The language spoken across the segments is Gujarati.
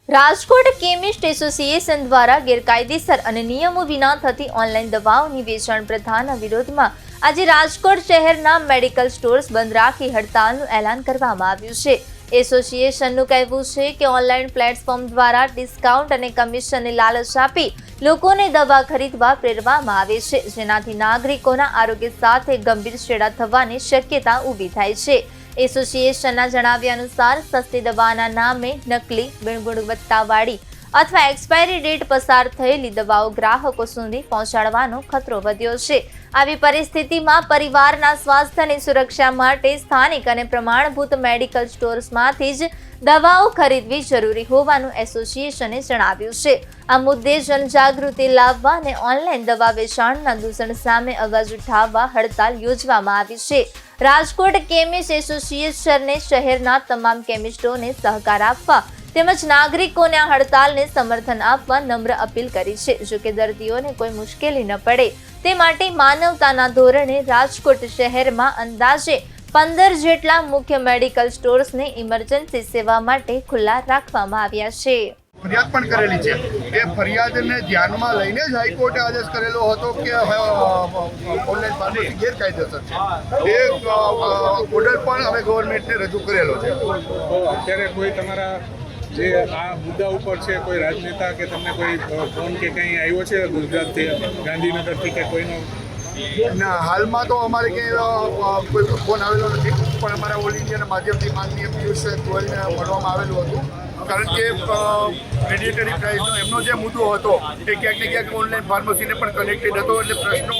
રાજકોટ કેમિસ્ટ એસોસિએશન દ્વારા ગેરકાયદેસર અને નિયમો વિના થતી ઓનલાઈન દવાઓની વેચાણ પ્રથાના વિરોધમાં આજે રાજકોટ શહેરના મેડિકલ સ્ટોર્સ બંધ રાખી હડતાલનું એલાન કરવામાં આવ્યું છે। એસોસિએશનનું કહેવું છે કે ઓનલાઈન પ્લેટફોર્મ દ્વારા ડિસ્કાઉન્ટ અને કમિશનની લાલચ આપી લોકોને દવા ખરીદવા પ્રેરવામાં આવે છે, જેનાથી નાગરિકોના આરોગ્ય સાથે ગંભીર છેડા થવાની શક્યતા ઊભી થાય છે। એસોસિએશનના જણાવ્યા અનુસાર સસ્તી દવાના નામે નકલી, બિનગુણવત્તાવાળી અથવા એક્સપાયરી ડેટ પસાર થયેલી દવાઓ ગ્રાહકો સુધી પહોંચાડવાનો ખતરો વધ્યો છે। આવી પરિસ્થિતિમાં પરિવારના સ્વાસ્થ્યની સુરક્ષા માટે સ્થાનિક અને પ્રમાણભૂત મેડિકલ સ્ટોર્સમાંથી જ દવાઓ ખરીદવી જરૂરી હોવાનું એસોસિએશને જણાવ્યું છે। આ મુદ્દે જનજાગૃતિ લાવવા અને ઓનલાઈન દવા વેચાણના દૂષણ સામે અવાજ ઉઠાવવા હડતાલ યોજવામાં આવી છે। રાજકોટ કેમિસ્ટ એસોસિએશને શહેરના તમામ કેમિસ્ટોને સહકાર આપવા તેમજ નાગરિકોને આ હડતાલને સમર્થન આપવા નમ્ર અપીલ કરી છે। જો કે દર્દીઓને કોઈ મુશ્કેલી ન પડે તે માટે માનવતાના ધોરણે રાજકોટ શહેરમાં અંદાજે 15 જેટલા મુખ્ય મેડિકલ સ્ટોર્સને ઇમરજન્સી સેવા માટે ખુલ્લા રાખવામાં આવ્યા છે। ફરિયાદ પણ કરેલી છે। એ ફરિયાદને ધ્યાનમાં લઈને જ હાઈકોર્ટે આદેશ કરેલો હતો કે ઓનલાઈન ફાર્મસી ગેરકાયદેસર છે। એ ઓર્ડર પણ અમે ગવર્મેન્ટને રજૂ કરેલો છે। અત્યારે કોઈ તમારા જે આ મુદ્દા ઉપર છે કોઈ રાજનેતા કે તમને કોઈ ફોન કે કંઈ આવ્યો છે ગુજરાતથી, ગાંધીનગરથી કે કોઈનો? ના, હાલમાં તો અમારે ક્યાંય કોઈ ફોન આવેલો નથી, પણ અમારા ઓલ ઇન્ડિયાના માધ્યમથી માનનીય પિયુષ ગોયલને મળવામાં આવેલું હતું, કારણ કે રેડિયેટરી પ્રાઇસનો એમનો જે મુદ્દો હતો એ ક્યાંક ને ક્યાંક ઓનલાઈન ફાર્મસીને પણ કનેક્ટેડ હતો, એટલે પ્રશ્નો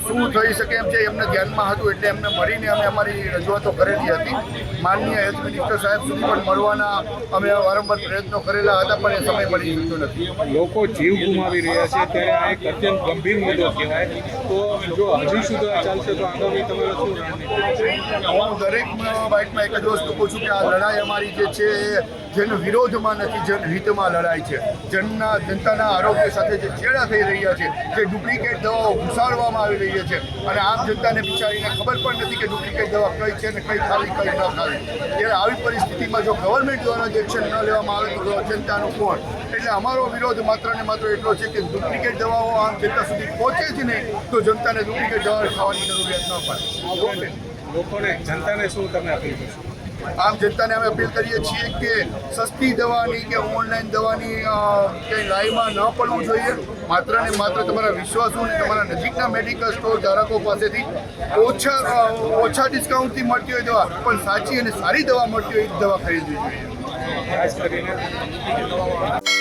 શું થઈ શકે એમ છે એમને ધ્યાનમાં હતું, એટલે એમને મળીને અમે અમારી રજૂઆતો કરેલી હતી। માનનીય હેલ્થ મિનિસ્ટર સાહેબ સુધી પણ મળવાના અમે વારંવાર પ્રયત્નો કરેલા હતા, પણ એ સમય મળી શકતો નથી। લોકો જીવ ગુમાવી રહ્યા છે ત્યારે આ એક અત્યંત ગંભીર મુદ્દો કહેવાય, તો જો હજી સુધી આ ચાલશે તો આગામી તમારે શું રણનીતિ? હું દરેક બાઇટમાં એક જ વસ્તુ કહું છું કે આ લડાઈ અમારી જે છે એ જેના વિરોધમાં નથી, જનહિતમાં લડાઈ છે। જનતાના આરોગ્ય સાથે જે છેડા થઈ રહ્યા છે, જે ડુપ્લિકેટ દવાઓ ઘુસાડવામાં આવી રહી છે, અને આમ જનતાને બિચારીને ખબર પણ નથી કે ડુપ્લિકેટ દવા કઈ છે ને કઈ ખાવી કઈ ન ખાવી। ત્યારે આવી પરિસ્થિતિમાં જો ગવર્મેન્ટ દ્વારા જ એક્શન ન લેવામાં આવે તો જનતાનું કોણ? એટલે અમારો વિરોધ માત્ર ને માત્ર એટલો છે કે ડુપ્લિકેટ દવાઓ આમ જનતા સુધી પહોંચે જ નહીં તો જનતાને ડુપ્લિકેટ દવા ખાવાની જરૂરિયાત ન પડે। લોકોને, જનતાને શું તમે અપીલ કરશો? આમ જનતાને અમે અપીલ કરીએ છીએ કે સસ્તી દવાની કે ઓનલાઈન દવાની કંઈ લાઈમાં ન પડવું જોઈએ। માત્ર ને માત્ર તમારા વિશ્વાસુ અને તમારા નજીકના મેડિકલ સ્ટોર ધારકો પાસેથી ઓછા ડિસ્કાઉન્ટથી મળતી હોય દવા, પણ સાચી અને સારી દવા મળતી હોય એ દવા ખરીદવી જોઈએ। ખાસ કરીને